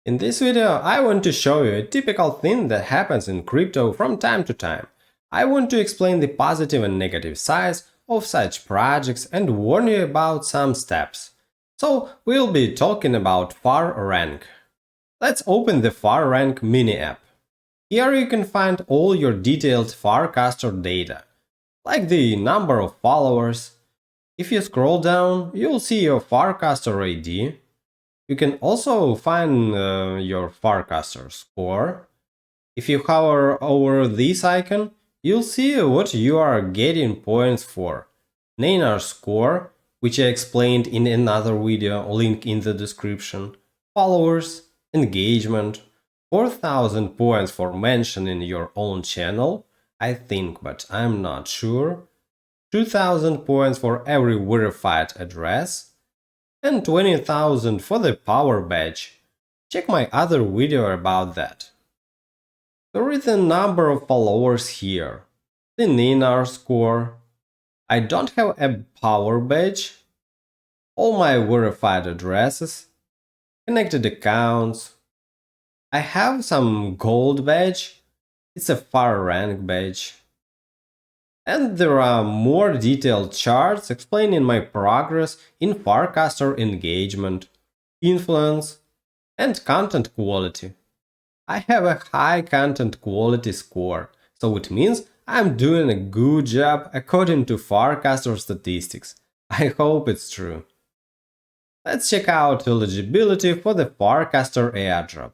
In this video, I want to show you a typical thing that happens in crypto from time to time. I want to explain the positive and negative sides of such projects and warn you about some steps. So, we'll be talking about FarRank. Let's open the FarRank mini app. Here you can find all your detailed Farcaster data, like the number of followers. If you scroll down, you'll see your Farcaster ID. You can also find your Farcaster score. If you hover over this icon, you'll see what you are getting points for. Neinar score, which I explained in another video, link in the description. Followers, engagement, 4000 points for mentioning your own channel, I think, but I'm not sure. 2000 points for every verified address, and 20,000 for the power badge. Check my other video about that. There is a number of followers here, the Ninar score. I don't have a power badge, all my verified addresses, connected accounts. I have some gold badge, it's a FarRank badge. And there are more detailed charts explaining my progress in Farcaster engagement, influence, and content quality. I have a high content quality score, so it means I'm doing a good job according to Farcaster statistics. I hope it's true. Let's check out eligibility for the Farcaster Airdrop,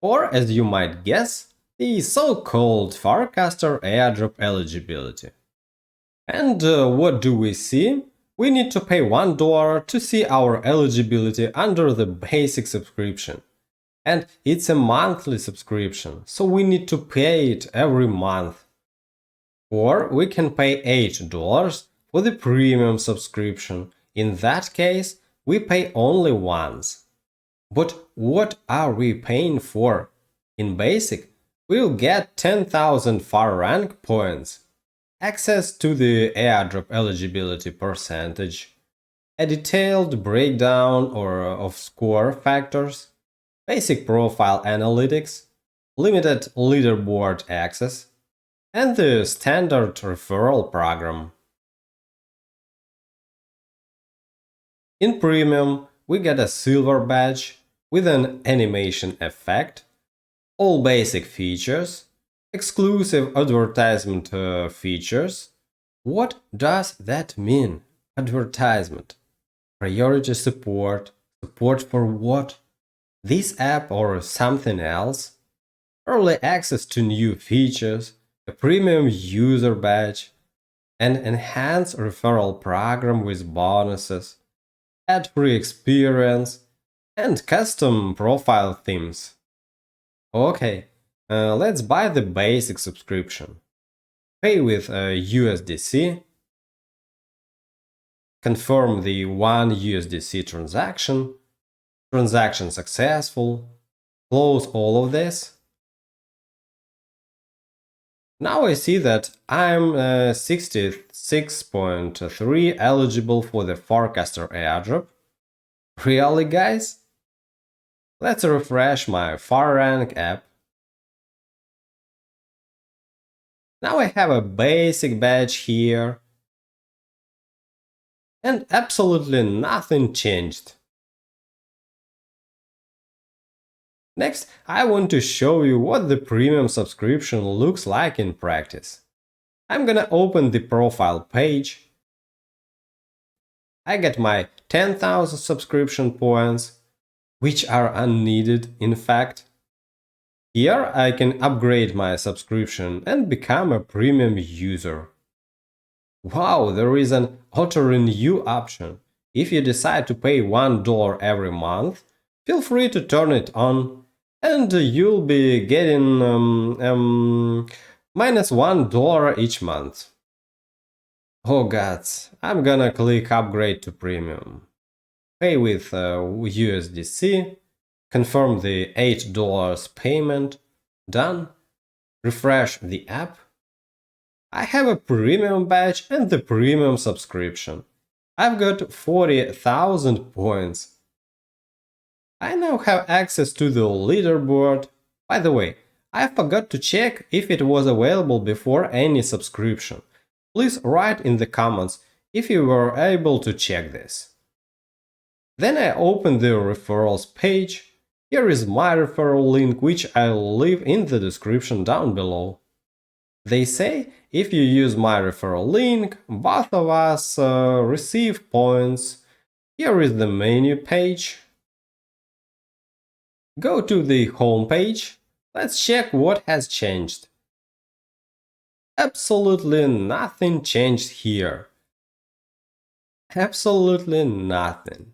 or as you might guess, the so-called Farcaster Airdrop Eligibility. And what do we see? We need to pay $1 to see our eligibility under the basic subscription. And it's a monthly subscription, so we need to pay it every month. Or we can pay $8 for the premium subscription. In that case, we pay only once. But what are we paying for? In basic, we'll get 10,000 FarRank points, access to the airdrop eligibility percentage, a detailed breakdown of score factors, basic profile analytics, limited leaderboard access, and the standard referral program. In premium, we get a silver badge with an animation effect, all basic features, exclusive advertisement features. What does that mean? Advertisement. Priority support. Support for what? This app or something else? Early access to new features, a premium user badge, an enhanced referral program with bonuses, ad-free experience, and custom profile themes. Okay, let's buy the basic subscription. Pay with USDC, confirm the 1 USDC transaction, transaction successful, close all of this. Now I see that I'm 66.3 eligible for the Farcaster airdrop. Really, guys? Let's refresh my FarRank app. Now I have a basic badge here, and absolutely nothing changed. Next, I want to show you what the premium subscription looks like in practice. I'm gonna open the profile page. I get my 10,000 subscription points, which are unneeded in fact. Here I can upgrade my subscription and become a premium user. Wow, there is an auto-renew option. If you decide to pay $1 every month, feel free to turn it on, and you'll be getting minus $1 each month. Oh gods, I'm gonna click upgrade to premium. Pay with USDC, confirm the $8 payment, done, refresh the app. I have a premium badge and the premium subscription. I've got 40,000 points. I now have access to the leaderboard. By the way, I forgot to check if it was available before any subscription. Please write in the comments if you were able to check this. Then I open the referrals page. Here is my referral link, which I'll leave in the description down below. They say if you use my referral link, both of us receive points. Here is the menu page. Go to the home page. Let's check what has changed. Absolutely nothing changed here. Absolutely nothing.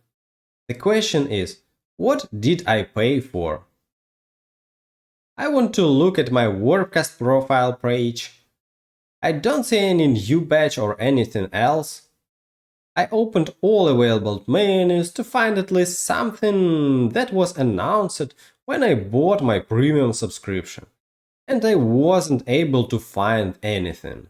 The question is, what did I pay for? I want to look at my Warpcast profile page. I don't see any new badge or anything else. I opened all available menus to find at least something that was announced when I bought my premium subscription, and I wasn't able to find anything.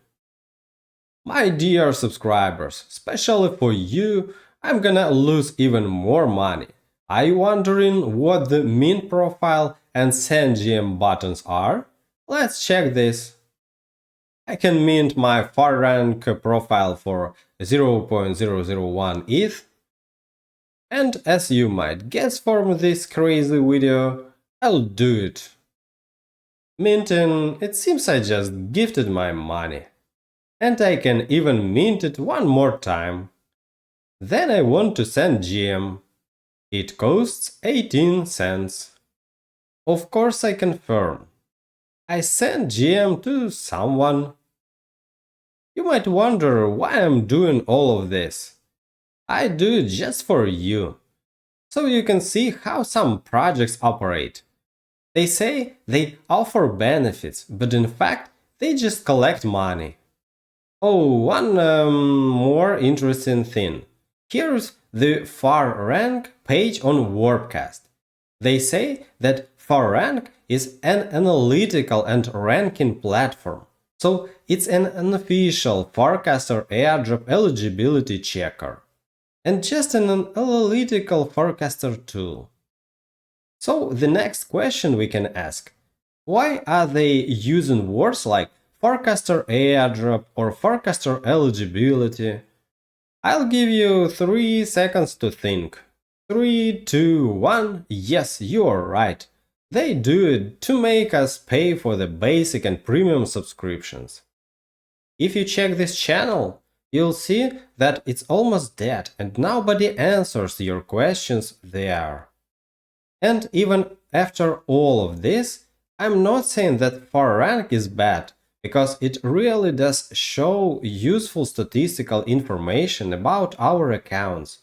My dear subscribers, especially for you, I'm gonna lose even more money. Are you wondering what the mint profile and send GM buttons are? Let's check this. I can mint my FarRank profile for 0.001 ETH. And as you might guess from this crazy video, I'll do it. Minting, it seems I just gifted my money. And I can even mint it one more time. Then I want to send GM. It costs 18 cents. Of course I confirm. I send GM to someone. You might wonder why I'm doing all of this. I do it just for you, so you can see how some projects operate. They say they offer benefits, but in fact they just collect money. Oh, one more interesting thing. Here's the FarRank page on Warpcast. They say that FarRank is an analytical and ranking platform, so it's an unofficial Farcaster Airdrop Eligibility checker, and just an analytical Farcaster tool. So the next question we can ask, why are they using words like Farcaster Airdrop or Farcaster Eligibility? I'll give you 3 seconds to think. 3, 2, 1, yes, you're right. They do it to make us pay for the basic and premium subscriptions. If you check this channel, you'll see that it's almost dead and nobody answers your questions there. And even after all of this, I'm not saying that FarRank is bad, because it really does show useful statistical information about our accounts.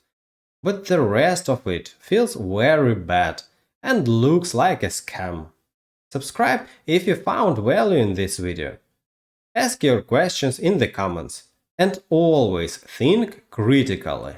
But the rest of it feels very bad and looks like a scam. Subscribe if you found value in this video. Ask your questions in the comments and always think critically.